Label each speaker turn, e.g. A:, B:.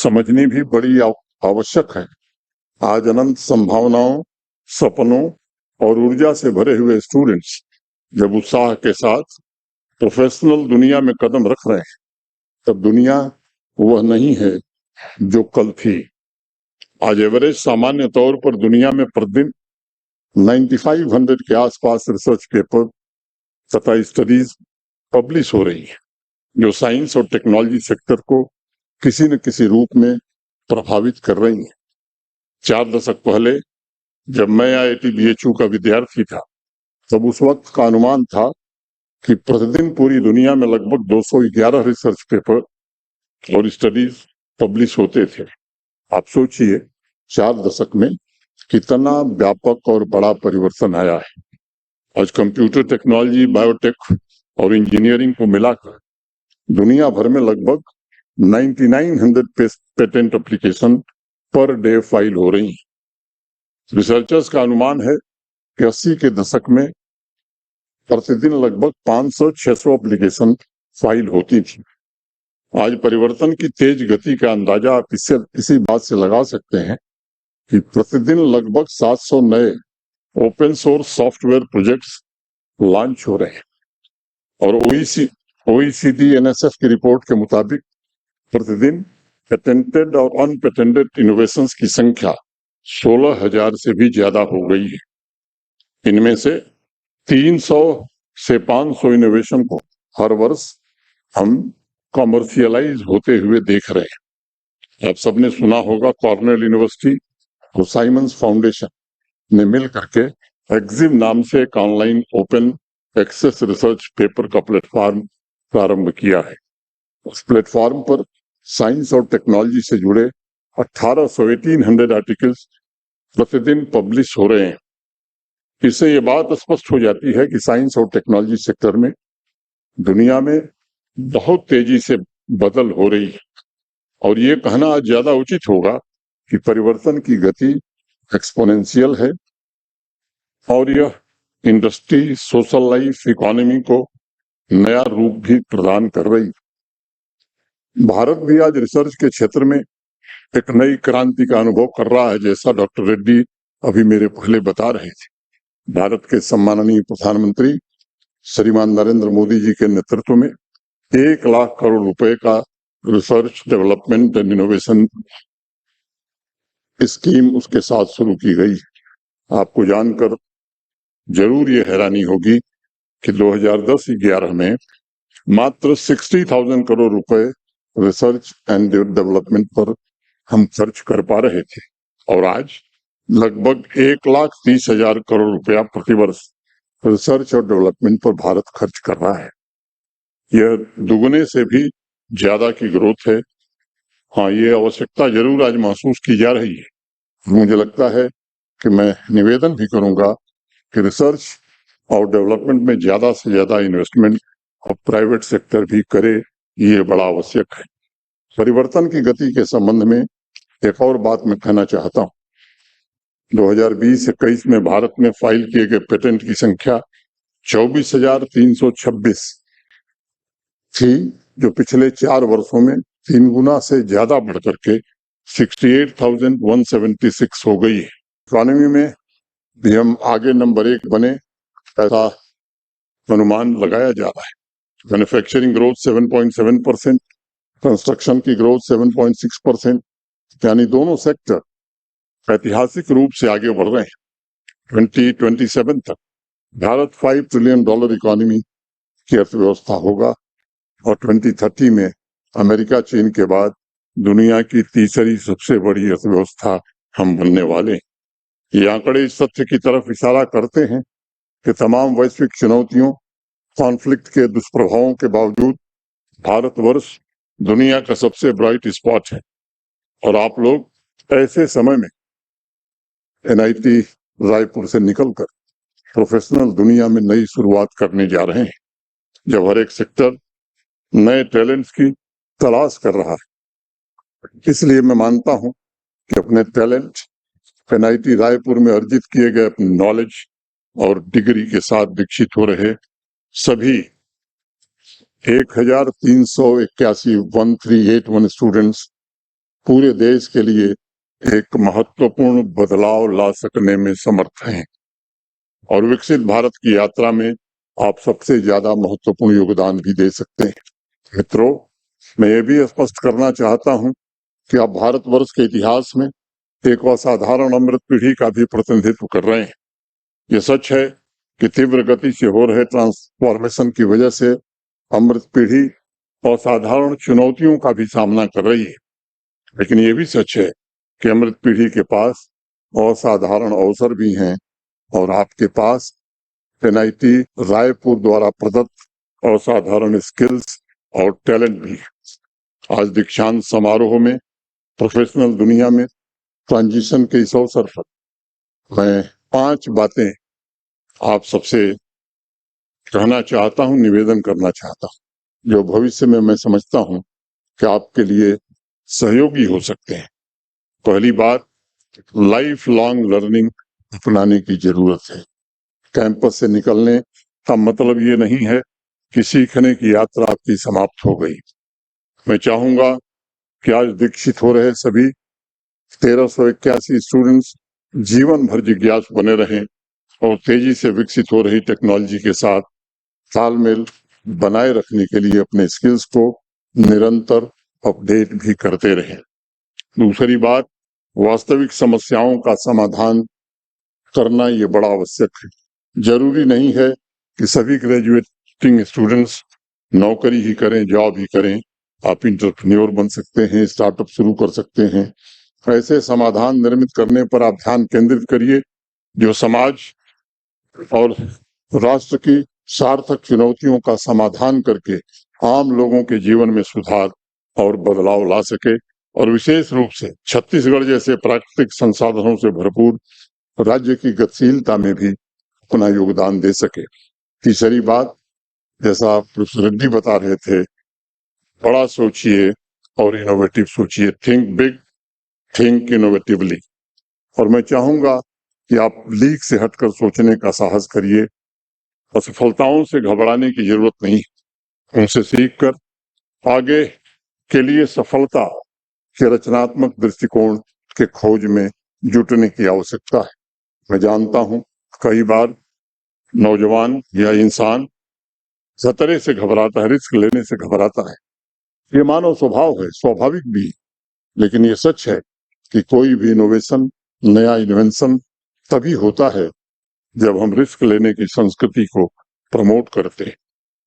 A: समझनी भी बड़ी आवश्यक है। आज अनंत संभावनाओं, सपनों और ऊर्जा से भरे हुए स्टूडेंट्स जब उत्साह के साथ प्रोफेशनल दुनिया में कदम रख रहे हैं, तब दुनिया वह नहीं है जो कल थी। आज एवरेज सामान्य तौर पर दुनिया में प्रतिदिन 9500 के आसपास रिसर्च पेपर तथा स्टडीज पब्लिश हो रही है, जो साइंस और टेक्नोलॉजी सेक्टर को किसी न किसी रूप में प्रभावित कर रही है। 4 दशक पहले जब मैं IIT BHU का विद्यार्थी था, तब उस वक्त का अनुमान था कि प्रतिदिन पूरी दुनिया में लगभग 211 रिसर्च पेपर और स्टडीज पब्लिश होते थे। आप सोचिए 4 दशक में कितना व्यापक और बड़ा परिवर्तन आया है। आज कंप्यूटर टेक्नोलॉजी, बायोटेक और इंजीनियरिंग को मिलाकर दुनिया भर में लगभग 9900 patent application per day file हो रही हैं। रिसर्चर्स का अनुमान है कि 80 के दशक में प्रतिदिन लगभग 500-600 एप्लीकेशन फाइल होती थी। आज परिवर्तन की तेज गति का अंदाजा आप इसी बात से लगा सकते हैं कि प्रतिदिन लगभग 700 नए open source software projects launch हो रहे हैं और OECD NSF की रिपोर्ट के मुताबिक प्रतिदिन पेटेंटेड और अनपेटेंटेड इनोवेशंस की संख्या 16,000 से भी ज्यादा हो गई है। इनमें से 300 से 500 इनोवेशन को हर वर्ष हम कॉमर्शियलाइज होते हुए देख रहे हैं। आप सबने सुना होगा कॉर्नेल यूनिवर्सिटी और साइमंस फाउंडेशन ने मिल करके एक्जिम नाम से एक online open access research paper का प्लेटफॉर्म प्रारंभ किया है। उस प्लेटफॉर्म पर साइंस और टेक्नोलॉजी से जुड़े 1800 आर्टिकल्स प्रतिदिन पब्लिश हो रहे हैं। इससे ये बात स्पष्ट हो जाती है कि साइंस और टेक्नोलॉजी सेक्टर में दुनिया में बहुत तेजी से बदल हो रही है और ये कहना आज ज्यादा उचित होगा कि परिवर्तन की गति एक्सपोनेंशियल है और यह इंडस्ट्री, सोशल लाइफ, इकोनॉमी को नया रूप भी प्रदान कर रही है। भारत भी आज रिसर्च के क्षेत्र में एक नई क्रांति का अनुभव कर रहा है, जैसा डॉक्टर रेड्डी अभी मेरे पहले बता रहे थे। भारत के सम्माननीय प्रधानमंत्री श्रीमान नरेंद्र मोदी जी के नेतृत्व में 1 लाख करोड़ रुपए का research, development and innovation scheme उसके साथ शुरू की गई। आपको जानकर जरूर ये हैरानी होगी कि 2010-11 में मात्र 60,000 करोड़ रुपए रिसर्च एंड डेवलपमेंट पर हम खर्च कर पा रहे थे और आज लगभग 1,30,000 करोड़ रुपया प्रतिवर्ष रिसर्च और डेवलपमेंट पर भारत खर्च कर रहा है। यह दुगने से भी ज्यादा की ग्रोथ है। हाँ, ये आवश्यकता जरूर आज महसूस की जा रही है। मुझे लगता है कि मैं निवेदन भी करूंगा कि रिसर्च और डेवलपमेंट में ज्यादा से ज्यादा इन्वेस्टमेंट और प्राइवेट सेक्टर भी करे, ये बड़ा आवश्यक है। परिवर्तन की गति के संबंध में एक और बात मैं कहना चाहता हूँ। 2020-21 में भारत में फाइल किए गए पेटेंट की संख्या 24,326 थी, जो पिछले 4 वर्षों में 3 गुना से ज्यादा बढ़कर के 68,176 हो गई है। इकोनॉमी में भी हम आगे नंबर 1 बने, ऐसा अनुमान लगाया जा रहा है। मैन्युफैक्चरिंग ग्रोथ 7.7%, कंस्ट्रक्शन की ग्रोथ 7.6%, यानी दोनों सेक्टर ऐतिहासिक रूप से आगे बढ़ रहे हैं। 2027 तक भारत $5 ट्रिलियन इकोनॉमी की अर्थव्यवस्था होगा और 2030 में अमेरिका, चीन के बाद दुनिया की तीसरी सबसे बड़ी अर्थव्यवस्था हम बनने वाले। ये आंकड़े इस तथ्य की तरफ इशारा करते हैं कि तमाम वैश्विक चुनौतियों, कॉन्फ्लिक्ट के दुष्प्रभावों के बावजूद भारतवर्ष दुनिया का सबसे ब्राइट स्पॉट है और आप लोग ऐसे समय में NIT रायपुर से निकलकर प्रोफेशनल दुनिया में नई शुरुआत करने जा रहे हैं, जब हर एक सेक्टर नए टैलेंट्स की तलाश कर रहा है। इसलिए मैं मानता हूं कि अपने टैलेंट NIT रायपुर में अर्जित किए गए अपने नॉलेज और डिग्री के साथ विकसित हो रहे सभी 1,381 1381 स्टूडेंट्स पूरे देश के लिए एक महत्वपूर्ण बदलाव ला सकने में समर्थ हैं और विकसित भारत की यात्रा में आप सबसे ज्यादा महत्वपूर्ण योगदान भी दे सकते हैं। मित्रों, मैं ये भी स्पष्ट करना चाहता हूं कि आप भारतवर्ष के इतिहास में एक असाधारण अमृत पीढ़ी का भी प्रतिनिधित्व कर रहे हैं। ये सच है कि तीव्र गति से हो रहे ट्रांसफॉर्मेशन की वजह से अमृत पीढ़ी असाधारण चुनौतियों का भी सामना कर रही है, लेकिन ये भी सच है कि अमृत पीढ़ी के पास असाधारण अवसर भी हैं और आपके पास एनआईटी रायपुर द्वारा प्रदत्त असाधारण स्किल्स और टैलेंट भी है। आज दीक्षांत समारोह में प्रोफेशनल दुनिया में ट्रांजिशन के इस अवसर पर मैं 5 बातें आप सबसे कहना चाहता हूं, निवेदन करना चाहता हूं, जो भविष्य में मैं समझता हूं कि आपके लिए सहयोगी हो सकते हैं। पहली बात, लाइफ लॉन्ग लर्निंग अपनाने की जरूरत है। कैंपस से निकलने का मतलब ये नहीं है कि सीखने की यात्रा आपकी समाप्त हो गई। मैं चाहूंगा कि आज दीक्षित हो रहे सभी 1381 स्टूडेंट्स जीवन भर जिज्ञासु बने रहें और तेजी से विकसित हो रही टेक्नोलॉजी के साथ तालमेल बनाए रखने के लिए अपने स्किल्स को निरंतर अपडेट भी करते रहें। दूसरी बात, वास्तविक समस्याओं का समाधान करना ये बड़ा आवश्यक है। जरूरी नहीं है कि सभी ग्रेजुएटिंग स्टूडेंट्स नौकरी ही करें, जॉब ही करें। आप इंटरप्रेन्योर बन सकते हैं, स्टार्टअप शुरू कर सकते हैं। ऐसे समाधान निर्मित करने पर आप ध्यान केंद्रित करिए जो समाज और राष्ट्र की सार्थक चुनौतियों का समाधान करके आम लोगों के जीवन में सुधार और बदलाव ला सके और विशेष रूप से छत्तीसगढ़ जैसे प्राकृतिक संसाधनों से भरपूर राज्य की गतिशीलता में भी अपना योगदान दे सके। तीसरी बात, जैसा आप प्रोफेसर रेड्डी बता रहे थे, बड़ा सोचिए और इनोवेटिव सोचिए। Think big, think innovatively. और मैं चाहूंगा कि आप लीक से हटकर सोचने का साहस करिए। असफलताओं से घबराने की जरूरत नहीं, उनसे सीखकर आगे के लिए सफलता के रचनात्मक दृष्टिकोण के खोज में जुटने की आवश्यकता है। मैं जानता हूं कई बार नौजवान या इंसान खतरे से घबराता है, रिस्क लेने से घबराता है। ये मानव स्वभाव है, स्वाभाविक भी, लेकिन ये सच है कि कोई भी इनोवेशन, नया इन्वेंशन तभी होता है जब हम रिस्क लेने की संस्कृति को प्रमोट करते हैं।